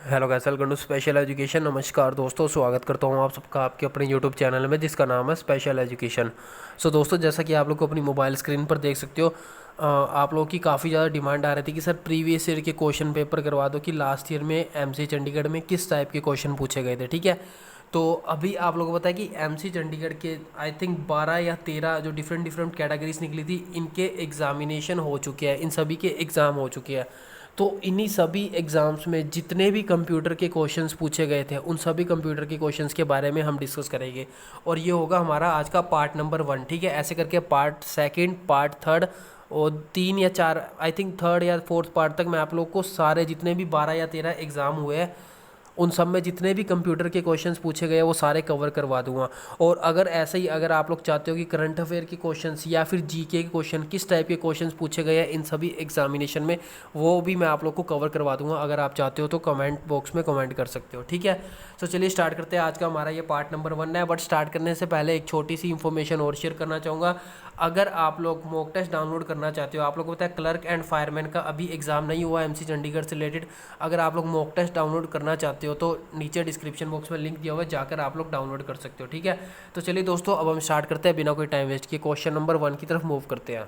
Hello guys, welcome to special education. नमस्कार दोस्तों, स्वागत करता हूं आप सबका आपके अपने यूट्यूब चैनल में जिसका नाम है स्पेशल एजुकेशन। सो दोस्तों, जैसा कि आप लोग को अपनी मोबाइल स्क्रीन पर देख सकते हो, आप लोगों की काफ़ी ज़्यादा डिमांड आ रही थी कि सर प्रीवियस ईयर के क्वेश्चन पेपर करवा दो कि लास्ट ईयर में एमसी चंडीगढ़ में किस टाइप के क्वेश्चन पूछे गए थे। ठीक है, तो अभी आप लोगों को पता है कि एमसी चंडीगढ़ के आई थिंक 12 या 13 जो डिफरेंट डिफरेंट कैटेगरीज निकली थी, इनके एग्जामिनेशन हो चुके हैं, इन सभी के एग्ज़ाम हो चुके हैं। तो इन्हीं सभी एग्ज़ाम्स में जितने भी कंप्यूटर के क्वेश्चंस पूछे गए थे, उन सभी कंप्यूटर के क्वेश्चंस के बारे में हम डिस्कस करेंगे। और ये होगा हमारा आज का पार्ट नंबर 1। ठीक है, ऐसे करके पार्ट सेकंड, पार्ट थर्ड और 3 या 4, आई थिंक थर्ड या फोर्थ पार्ट तक मैं आप लोग को सारे जितने भी 12 या 13 एग्ज़ाम हुए हैं, उन सब में जितने भी कंप्यूटर के क्वेश्चंस पूछे गए वो सारे कवर करवा दूंगा। और अगर ऐसे ही अगर आप लोग चाहते हो कि करंट अफेयर के क्वेश्चंस या फिर जीके के क्वेश्चन किस टाइप के क्वेश्चंस पूछे गए हैं इन सभी एग्जामिनेशन में, वो भी मैं आप लोग को कवर करवा दूंगा। अगर आप चाहते हो तो कमेंट बॉक्स में कमेंट कर सकते हो। ठीक है, तो चलिए स्टार्ट करते हैं। आज का हमारा ये पार्ट नंबर 1 है, बट स्टार्ट करने से पहले एक छोटी सी इन्फॉर्मेशन और शेयर करना चाहूँगा। अगर आप लोग मॉक टेस्ट डाउनलोड करना चाहते हो, आप लोग को पता है क्लर्क एंड फायरमैन का अभी एग्ज़ाम नहीं हुआ एमसी चंडीगढ़ से रिलेटेड। अगर आप लोग मॉक टेस्ट डाउनलोड करना चाहते हो तो नीचे डिस्क्रिप्शन बॉक्स में लिंक दिया हुआ है, जाकर आप लोग डाउनलोड कर सकते हो। ठीक है, तो चलिए दोस्तों, अब हम स्टार्ट करते हैं बिना कोई टाइम वेस्ट किए। क्वेश्चन नंबर 1 की तरफ मूव करते हैं।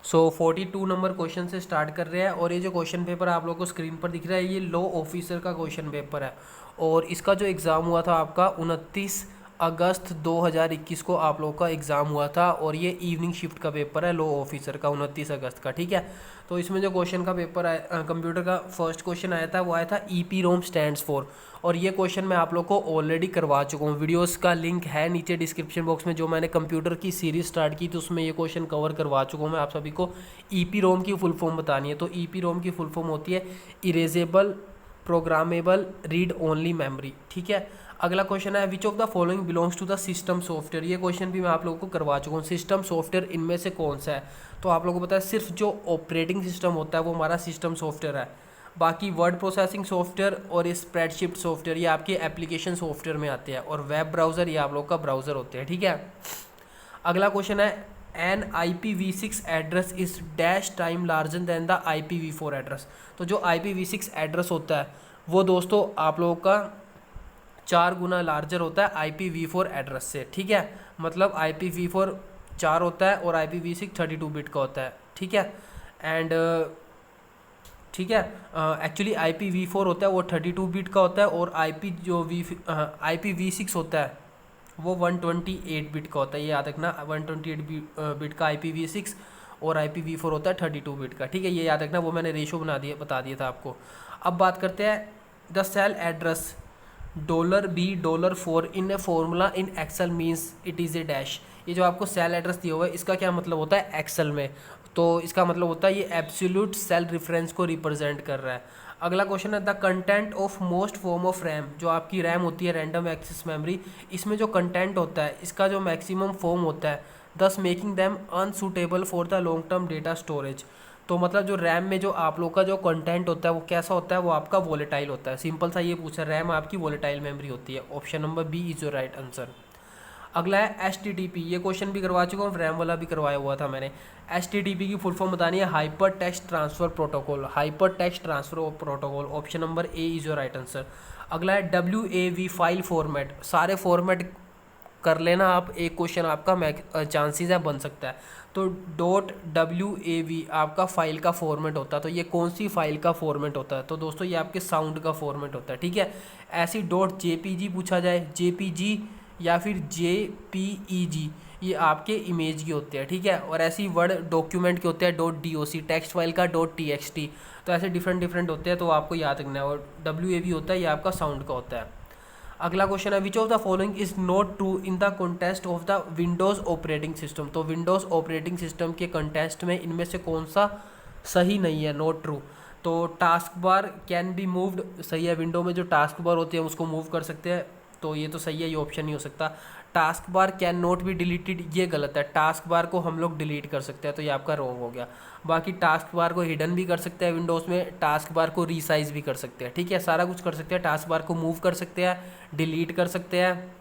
42 नंबर क्वेश्चन से स्टार्ट कर रहे हैं। और ये जो क्वेश्चन पेपर आप लोगों को स्क्रीन पर दिख रहा है, ये लॉ ऑफिसर का क्वेश्चन पेपर है। और इसका जो एग्ज़ाम हुआ था आपका 29 अगस्त 2021 को आप लोगों का एग्ज़ाम हुआ था। और ये इवनिंग शिफ्ट का पेपर है लॉ ऑफिसर का, 29 अगस्त का। ठीक है, तो इसमें जो क्वेश्चन का पेपर आया, कंप्यूटर का फर्स्ट क्वेश्चन आया था, वो आया था EPROM स्टैंड्स फॉर। और ये क्वेश्चन मैं आप लोग को ऑलरेडी करवा चुका हूँ। वीडियोस का लिंक है नीचे डिस्क्रिप्शन बॉक्स में, जो मैंने कंप्यूटर की सीरीज स्टार्ट की तो उसमें ये क्वेश्चन कवर करवा चुका हूँ मैं आप सभी को। EPROM की फुल फॉर्म बतानी है, तो EPROM की फुल फॉर्म होती है erasable programmable read only memory. ठीक है, अगला क्वेश्चन है which of the following belongs to the system software. ये क्वेश्चन भी मैं आप लोगों को करवा चुका हूँ। सिस्टम सॉफ्टवेयर इनमें से कौन सा है? तो आप लोगों को पता है सिर्फ जो ऑपरेटिंग सिस्टम होता है वो हमारा सिस्टम सॉफ्टवेयर है। बाकी वर्ड प्रोसेसिंग सॉफ्टवेयर और ये स्प्रेडशीट सॉफ्टवेयर ये आपके एप्लीकेशन सॉफ्टवेयर में आते हैं। और वेब ब्राउज़र ये आप लोग का ब्राउज़र होते हैं। ठीक है, अगला क्वेश्चन है an IPv6 address is dash time larger than the IPv4 address. तो जो IPv6 एड्रेस होता है वो दोस्तों आप लोगों का 4 गुना लार्जर होता है IPv4 एड्रेस से। ठीक है, मतलब IPv4 4 होता है और IPv6 32 बिट का होता है। ठीक है, एंड ठीक है, एक्चुअली IPv4 होता है वो 32 बिट का होता है, और IPv6 होता है वो 128 बिट का होता है। ये याद रखना, 128 बिट का IPv6 और IPv4 होता है 32 बिट का। ठीक है, ये याद रखना, वो मैंने रेशो बता दिया था आपको। अब बात करते हैं the cell address $B$4 in a formula in Excel means it is a dash. ये जो आपको सेल एड्रेस दिया हुआ है, इसका क्या मतलब होता है एक्सेल में? तो इसका मतलब होता है ये एब्सोल्यूट सेल रेफरेंस को रिप्रेजेंट कर रहा है। अगला क्वेश्चन है the content of most form of RAM. जो आपकी रैम होती है रैंडम एक्सेस मेमोरी, इसमें जो कंटेंट होता है इसका जो मैक्सिमम फॉर्म होता है, दस making them unsuitable for the long term data storage. तो मतलब जो रैम में जो आप लोग का जो कंटेंट होता है वो कैसा होता है? वो आपका वोलेटाइल होता है। सिंपल सा ये पूछा, रैम आपकी वोलेटाइल मेमोरी होती है। Option number B is your right answer. अगला है HTTP। ये क्वेश्चन भी करवा चुका हूँ, रैम वाला भी करवाया हुआ था मैंने। HTTP की फुल फॉर्म बतानी है hyper text transfer protocol. Hyper text transfer protocol, option number A is your right answer. अगला है WAV फाइल फॉर्मेट। सारे फॉर्मेट कर लेना आप, एक क्वेश्चन आपका चांसेस है बन सकता है। तो .wav आपका फाइल का फॉर्मेट होता है। तो ये कौन सी फाइल का फॉर्मेट होता है? तो दोस्तों ये आपके साउंड का फॉर्मेट होता है। ठीक है, ऐसी .jpg पूछा जाए, JPG या फिर JPEG, ये आपके इमेज के होते हैं। ठीक है, और ऐसी वर्ड डॉक्यूमेंट के होते हैं .doc, टेक्स्ट फाइल का .txt। तो ऐसे डिफरेंट डिफरेंट होते हैं, तो आपको याद रखना है। और WAV होता है ये आपका साउंड का होता है। अगला क्वेश्चन है which of the following is not true in the contest of the Windows operating system. तो विंडोज़ ऑपरेटिंग सिस्टम के कंटेस्ट में इनमें से कौन सा सही नहीं है, नॉट ट्रू? तो task bar can be moved, सही है। विंडो में जो टास्क बार होती है उसको मूव कर सकते हैं, तो ये तो सही है, ये ऑप्शन नहीं हो सकता। Task bar can not be deleted, ये गलत है। टास्क बार को हम लोग डिलीट कर सकते हैं, तो ये आपका रॉन्ग हो गया। बाकी टास्क बार को हिडन भी कर सकते हैं विंडोज़ में, टास्क बार को रीसाइज भी कर सकते हैं। ठीक है, सारा कुछ कर सकते हैं। टास्क बार को मूव कर सकते हैं, डिलीट कर सकते हैं,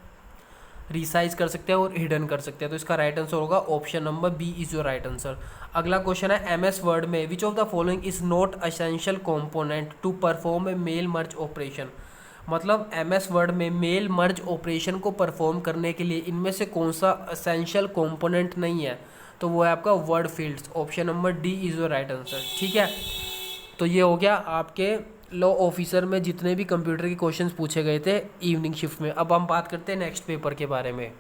रिसाइज कर सकते हैं और हिडन कर सकते हैं। तो इसका राइट आंसर होगा option number B is your right answer. अगला क्वेश्चन है MS वर्ड में which of the following is not essential component to perform a mail merge operation. मतलब MS वर्ड में मेल मर्ज ऑपरेशन को perform करने के लिए इनमें से कौन सा एसेंशियल कंपोनेंट नहीं है, तो वो है आपका word fields. Option number D is your right answer. ठीक है, तो ये हो गया आपके लॉ ऑफिसर में जितने भी कंप्यूटर के क्वेश्चंस पूछे गए थे इवनिंग शिफ्ट में। अब हम बात करते हैं नेक्स्ट पेपर के बारे में।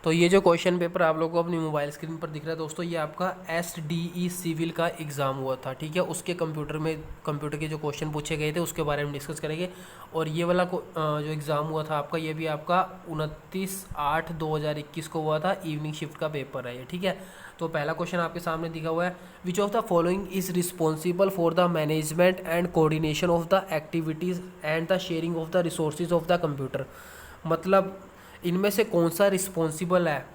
तो ये जो क्वेश्चन पेपर आप लोगों को अपनी मोबाइल स्क्रीन पर दिख रहा है दोस्तों, ये आपका SDE सिविल का एग्ज़ाम हुआ था। ठीक है, उसके कंप्यूटर के जो क्वेश्चन पूछे गए थे उसके बारे में डिस्कस करेंगे। और ये वाला जो एग्ज़ाम हुआ था आपका, ये भी आपका 29/8/2021 को हुआ था। इवनिंग शिफ्ट का पेपर है ये। ठीक है, तो पहला क्वेश्चन आपके सामने दिखा हुआ है, which of the following is responsible for the management and coordination of the activities and the sharing of the resources of the computer. मतलब इनमें से कौन सा रिस्पॉन्सिबल है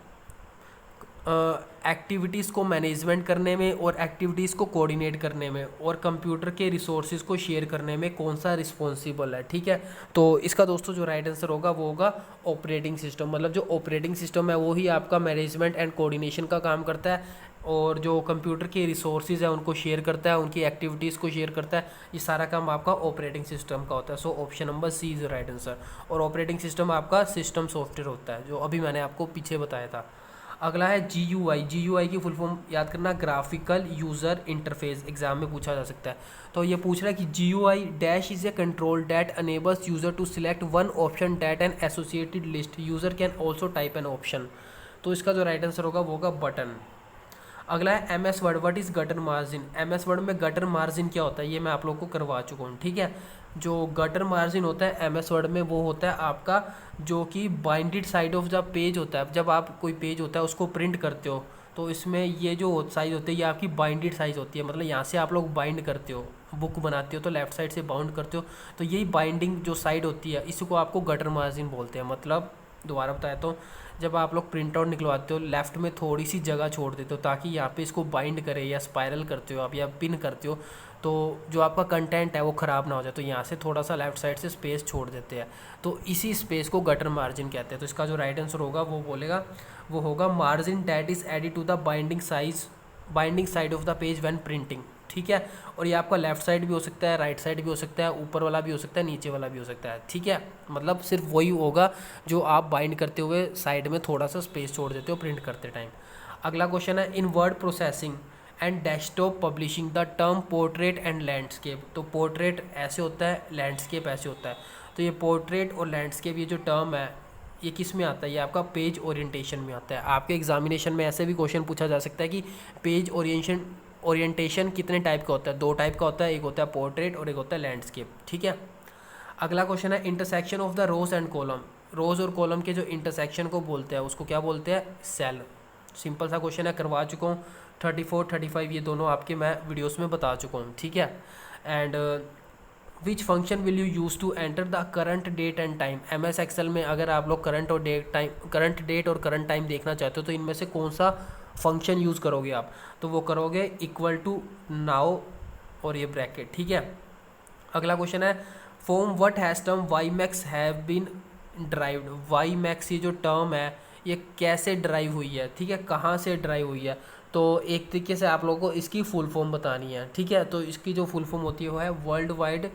एक्टिविटीज़ को मैनेजमेंट करने में और एक्टिविटीज़ को कोऑर्डिनेट करने में और कंप्यूटर के रिसोर्सेज को शेयर करने में, कौन सा रिस्पॉन्सिबल है। ठीक है, तो इसका दोस्तों जो राइट आंसर होगा वो होगा ऑपरेटिंग सिस्टम। मतलब जो ऑपरेटिंग सिस्टम है वो ही आपका मैनेजमेंट एंड कोऑर्डिनेशन का काम करता है और जो कंप्यूटर के रिसोर्सेज है उनको शेयर करता है, उनकी एक्टिविटीज़ को शेयर करता है। ये सारा काम आपका ऑपरेटिंग सिस्टम का होता है। So option number C is right answer. और ऑपरेटिंग सिस्टम आपका सिस्टम सॉफ्टवेयर होता है, जो अभी मैंने आपको पीछे बताया था। अगला है GUI की फुल फॉर्म याद करना, ग्राफिकल यूज़र इंटरफेस। एग्जाम में पूछा जा सकता है। तो ये पूछ रहा है कि GUI dash is a control that enables user to select one option that an associated list user can also type an option. तो इसका जो राइट आंसर होगा वो होगा बटन। अगला है MS word, what is gutter margin. MS word में gutter margin क्या होता है ये मैं आप लोगों को करवा चुका हूँ। ठीक है, जो गटर मार्जिन होता है MS वर्ड में वो होता है आपका जो कि binded side of the page होता है। जब आप कोई पेज होता है उसको प्रिंट करते हो तो इसमें ये जो साइज़ होती है ये आपकी बाइंडेड साइज़ होती है। मतलब यहाँ से आप लोग बाइंड करते हो, बुक बनाते हो तो लेफ़्ट साइड से बाउंड करते हो, तो यही बाइंडिंग जो साइड होती है इसी को आपको गटर मार्जिन बोलते हैं। मतलब दोबारा बताया तो जब आप लोग प्रिंट आउट निकलवाते हो लेफ़्ट में थोड़ी सी जगह छोड़ देते हो ताकि यहाँ पे इसको बाइंड करे, या स्पायरल करते हो आप या पिन करते हो तो जो आपका कंटेंट है वो ख़राब ना हो जाए, तो यहाँ से थोड़ा सा लेफ़्ट साइड से स्पेस छोड़ देते हैं, तो इसी स्पेस को गटर मार्जिन कहते हैं। तो इसका जो राइट आंसर होगा वो होगा margin that is added to the binding side of the page when printing. ठीक है, और ये आपका लेफ़्ट साइड भी हो सकता है, राइट साइड भी हो सकता है, ऊपर वाला भी हो सकता है, नीचे वाला भी हो सकता है। ठीक है, मतलब सिर्फ वही होगा जो आप बाइंड करते हुए साइड में थोड़ा सा स्पेस छोड़ देते हो प्रिंट करते टाइम। अगला क्वेश्चन है, in word processing and desktop publishing the term portrait and landscape. तो पोर्ट्रेट ऐसे होता है, लैंडस्केप ऐसे होता है। तो ये पोर्ट्रेट और लैंडस्केप ये जो टर्म है ये किस में आता है, ये आपका पेज ओरिएंटेशन में आता है। आपके एग्जामिनेशन में ऐसे भी क्वेश्चन पूछा जा सकता है कि पेज ओरिएंटेशन कितने टाइप का होता है, 2 टाइप का होता है, एक होता है पोर्ट्रेट और एक होता है लैंडस्केप। ठीक है, अगला क्वेश्चन है, intersection of the rows and column. Rows और कॉलम के जो इंटरसेक्शन को बोलते हैं उसको क्या बोलते हैं, सेल। सिंपल सा क्वेश्चन है, करवा चुका हूँ। 34, 35 ये दोनों आपके मैं वीडियोस में बता चुका हूँ। ठीक है, and which function will you use to enter the current date and time. MS Excel में अगर आप लोग करंट डेट और करंट टाइम देखना चाहते हो तो इनमें से कौन सा फंक्शन यूज़ करोगे आप, तो वो करोगे इक्वल टू नाउ और ये ब्रैकेट। ठीक है, अगला क्वेश्चन है, from what has term WiMAX have been derived. WiMAX ये जो टर्म है ये कैसे ड्राइव हुई है, ठीक है, कहाँ से ड्राइव हुई है। तो एक तरीके से आप लोगों को इसकी फुल फॉर्म बतानी है। ठीक है, तो इसकी जो फुल फॉर्म होती है वो है world wide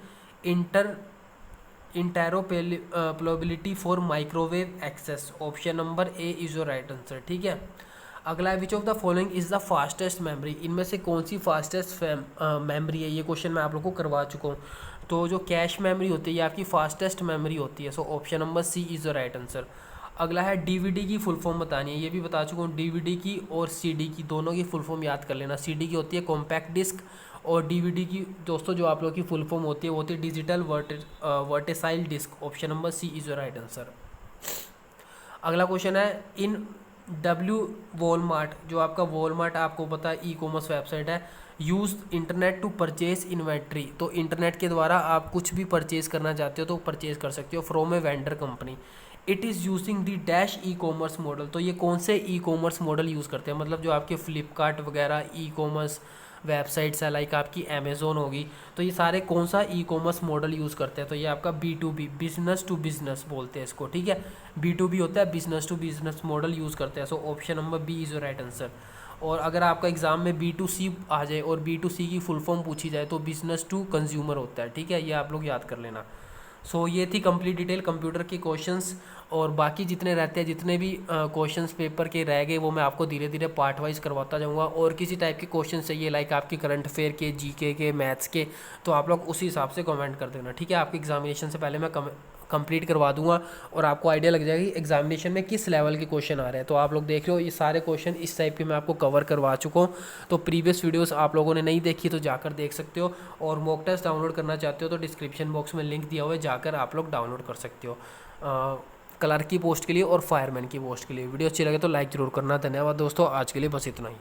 interoperability for microwave access. Option number A is your right answer. ठीक है, अगला है, which of the following is the fastest memory. इनमें से कौन सी फास्टेस्ट मेमोरी है, ये क्वेश्चन मैं आप लोगों को करवा चुका हूँ। तो जो कैश मेमोरी होती है ये आपकी फास्टेस्ट मेमोरी होती है। So option number C is the right answer. अगला है, DVD की फुल फॉर्म बतानी है, ये भी बता चुका हूँ। DVD की और CD की दोनों की फुल फॉर्म याद कर लेना। CD की होती है कॉम्पैक्ट डिस्क और DVD की दोस्तों जो आप लोगों की फुल फॉर्म होती है वो होती है digital versatile disc. Option number C is the right answer. अगला क्वेश्चन है, इन वॉलमार्ट, जो आपका वॉलमार्ट आपको पता है ई-कॉमर्स वेबसाइट है, use internet to purchase inventory. तो इंटरनेट के द्वारा आप कुछ भी परचेज करना चाहते हो तो परचेज कर सकते हो from a vendor company. It is using the dash e-commerce model. तो ये कौन से ई-कॉमर्स मॉडल यूज़ करते हैं, मतलब जो आपके फ्लिपकार्ट वगैरह ई-कॉमर्स वेबसाइट्स है लाइक आपकी अमेज़ोन होगी, तो ये सारे कौन सा ई कॉमर्स मॉडल यूज़ करते हैं, तो ये आपका B2B, बिजनेस टू बिजनेस बोलते हैं इसको, ठीक है। B2B होता है, business to business model use करते हैं। So option number B is right answer. और अगर आपका एग्ज़ाम में B2C आ जाए और B2C की फुल फॉर्म पूछी जाए तो बिजनेस टू कंज्यूमर होता है, ठीक है, ये आप लोग याद कर लेना। सो ये थी कंप्लीट डिटेल कंप्यूटर के क्वेश्चंस, और बाकी जितने रहते हैं, जितने भी क्वेश्चंस पेपर के रह गए वो मैं आपको धीरे धीरे पार्ट वाइज करवाता जाऊंगा। और किसी टाइप के क्वेश्चन चाहिए लाइक आपके करंट अफेयर के, जीके के, मैथ्स के, तो आप लोग उसी हिसाब से कमेंट कर देना, ठीक है। आपके एग्जामिनेशन से पहले मैं कंप्लीट करवा दूंगा और आपको आइडिया लग जाएगी एग्जामिनेशन में किस लेवल के क्वेश्चन आ रहे हैं। तो आप लोग देख रहे हो ये सारे क्वेश्चन इस टाइप के मैं आपको कवर करवा चुका हूँ। तो प्रीवियस वीडियोस आप लोगों ने नहीं देखी तो जाकर देख सकते हो, और मॉक टेस्ट डाउनलोड करना चाहते हो तो डिस्क्रिप्शन बॉक्स में लिंक दिया हुआ है, जाकर आप लोग डाउनलोड कर सकते हो क्लर्क की पोस्ट के लिए और फायरमैन की पोस्ट के लिए। वीडियो अच्छी लगे तो लाइक ज़रूर करना। धन्यवाद दोस्तों, आज के लिए बस इतना ही।